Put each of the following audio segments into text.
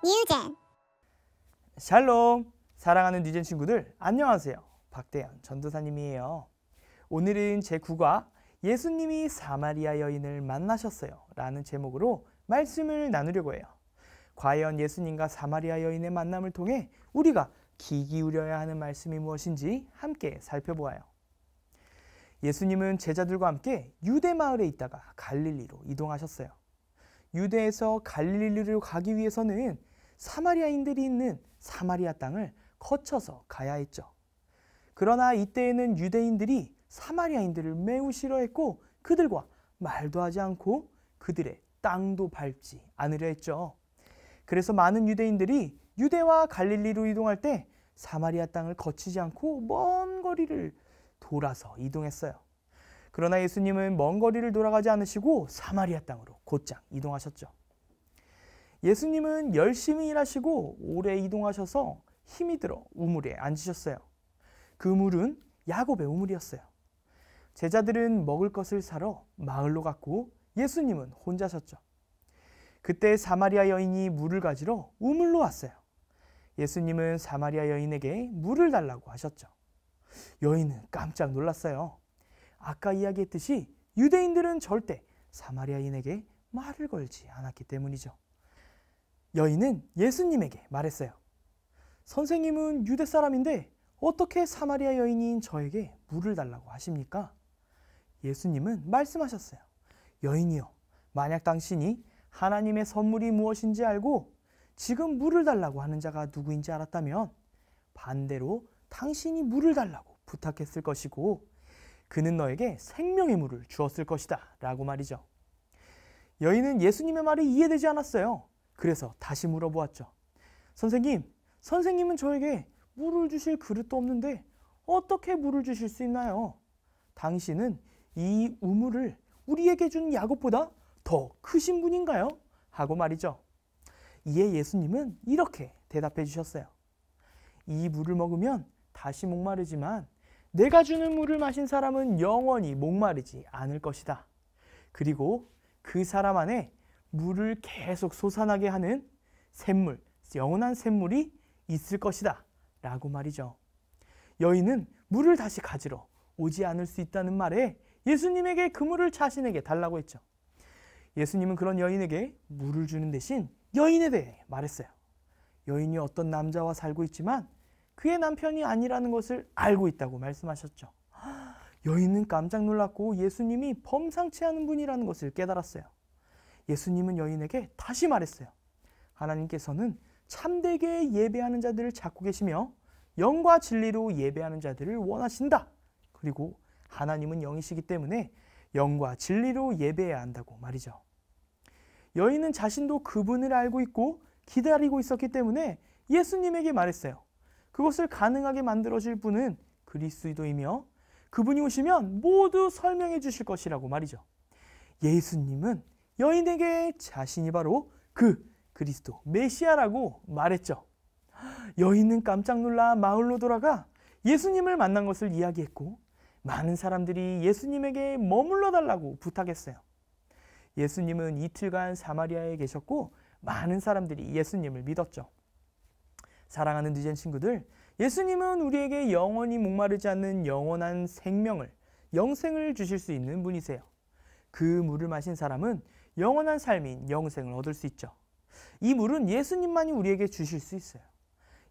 뉴젠. 샬롬! 사랑하는 뉴젠 친구들 안녕하세요. 박대현 전도사님이에요. 오늘은 제9과 예수님이 사마리아 여인을 만나셨어요 라는 제목으로 말씀을 나누려고 해요. 과연 예수님과 사마리아 여인의 만남을 통해 우리가 귀 기울여야 하는 말씀이 무엇인지 함께 살펴보아요. 예수님은 제자들과 함께 유대 마을에 있다가 갈릴리로 이동하셨어요. 유대에서 갈릴리로 가기 위해서는 사마리아인들이 있는 사마리아 땅을 거쳐서 가야 했죠. 그러나 이때에는 유대인들이 사마리아인들을 매우 싫어했고 그들과 말도 하지 않고 그들의 땅도 밟지 않으려 했죠. 그래서 많은 유대인들이 유대와 갈릴리로 이동할 때 사마리아 땅을 거치지 않고 먼 거리를 돌아서 이동했어요. 그러나 예수님은 먼 거리를 돌아가지 않으시고 사마리아 땅으로 곧장 이동하셨죠. 예수님은 열심히 일하시고 오래 이동하셔서 힘이 들어 우물에 앉으셨어요. 그 우물은 야곱의 우물이었어요. 제자들은 먹을 것을 사러 마을로 갔고 예수님은 혼자셨죠. 그때 사마리아 여인이 물을 가지러 우물로 왔어요. 예수님은 사마리아 여인에게 물을 달라고 하셨죠. 여인은 깜짝 놀랐어요. 아까 이야기했듯이 유대인들은 절대 사마리아인에게 말을 걸지 않았기 때문이죠. 여인은 예수님에게 말했어요. 선생님은 유대 사람인데 어떻게 사마리아 여인인 저에게 물을 달라고 하십니까? 예수님은 말씀하셨어요. 여인이여, 만약 당신이 하나님의 선물이 무엇인지 알고 지금 물을 달라고 하는 자가 누구인지 알았다면 반대로 당신이 물을 달라고 부탁했을 것이고 그는 너에게 생명의 물을 주었을 것이다 라고 말이죠. 여인은 예수님의 말이 이해되지 않았어요. 그래서 다시 물어보았죠. 선생님은 저에게 물을 주실 그릇도 없는데 어떻게 물을 주실 수 있나요? 당신은 이 우물을 우리에게 준 야곱보다 더 크신 분인가요? 하고 말이죠. 이에 예수님은 이렇게 대답해 주셨어요. 이 물을 먹으면 다시 목마르지만 내가 주는 물을 마신 사람은 영원히 목마르지 않을 것이다. 그리고 그 사람 안에 물을 계속 솟아나게 하는 샘물, 영원한 샘물이 있을 것이다 라고 말이죠. 여인은 물을 다시 가지러 오지 않을 수 있다는 말에 예수님에게 그 물을 자신에게 달라고 했죠. 예수님은 그런 여인에게 물을 주는 대신 여인에 대해 말했어요. 여인이 어떤 남자와 살고 있지만 그의 남편이 아니라는 것을 알고 있다고 말씀하셨죠. 여인은 깜짝 놀랐고 예수님이 범상치 않은 분이라는 것을 깨달았어요. 예수님은 여인에게 다시 말했어요. 하나님께서는 참되게 예배하는 자들을 찾고 계시며 영과 진리로 예배하는 자들을 원하신다. 그리고 하나님은 영이시기 때문에 영과 진리로 예배해야 한다고 말이죠. 여인은 자신도 그분을 알고 있고 기다리고 있었기 때문에 예수님에게 말했어요. 그것을 가능하게 만들어줄 분은 그리스도이며 그분이 오시면 모두 설명해 주실 것이라고 말이죠. 예수님은 여인에게 자신이 바로 그 그리스도 메시아라고 말했죠. 여인은 깜짝 놀라 마을로 돌아가 예수님을 만난 것을 이야기했고 많은 사람들이 예수님에게 머물러 달라고 부탁했어요. 예수님은 이틀간 사마리아에 계셨고 많은 사람들이 예수님을 믿었죠. 사랑하는 뉴젠 친구들, 예수님은 우리에게 영원히 목마르지 않는 영원한 생명을, 영생을 주실 수 있는 분이세요. 그 물을 마신 사람은 영원한 삶인 영생을 얻을 수 있죠. 이 물은 예수님만이 우리에게 주실 수 있어요.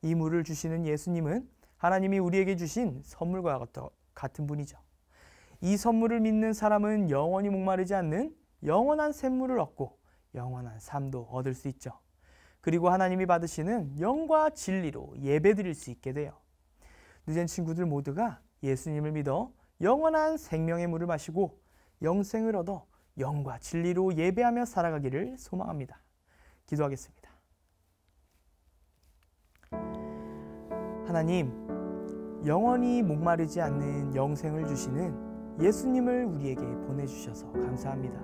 이 물을 주시는 예수님은 하나님이 우리에게 주신 선물과 같은 분이죠. 이 선물을 믿는 사람은 영원히 목마르지 않는 영원한 샘물을 얻고 영원한 삶도 얻을 수 있죠. 그리고 하나님이 받으시는 영과 진리로 예배드릴 수 있게 돼요. 뉴젠 친구들 모두가 예수님을 믿어 영원한 생명의 물을 마시고 영생을 얻어 영과 진리로 예배하며 살아가기를 소망합니다. 기도하겠습니다. 하나님, 영원히 목마르지 않는 영생을 주시는 예수님을 우리에게 보내주셔서 감사합니다.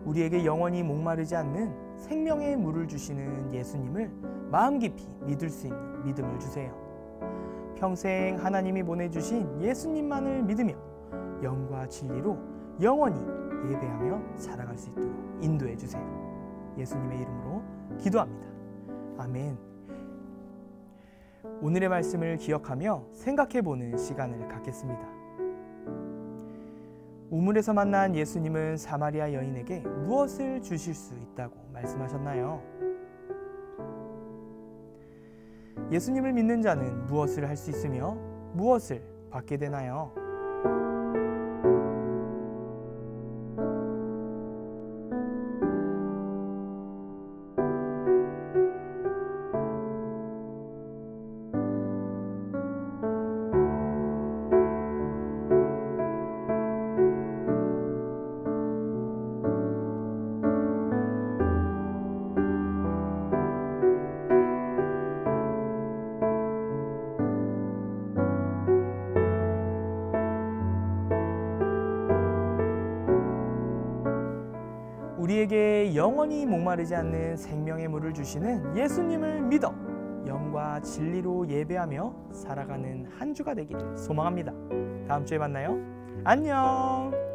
우리에게 영원히 목마르지 않는 생명의 물을 주시는 예수님을 마음 깊이 믿을 수 있는 믿음을 주세요. 평생 하나님이 보내주신 예수님만을 믿으며 영과 진리로 영원히 예배하며 살아갈 수 있도록 인도해 주세요. 예수님의 이름으로 기도합니다. 아멘. 오늘의 말씀을 기억하며 생각해보는 시간을 갖겠습니다. 우물에서 만난 예수님은 사마리아 여인에게 무엇을 주실 수 있다고 말씀하셨나요? 예수님을 믿는 자는 무엇을 할 수 있으며 무엇을 받게 되나요? 우리에게 영원히 목마르지 않는 생명의 물을 주시는 예수님을 믿어 영과 진리로 예배하며 살아가는 한 주가 되기를 소망합니다. 다음 주에 만나요. 안녕.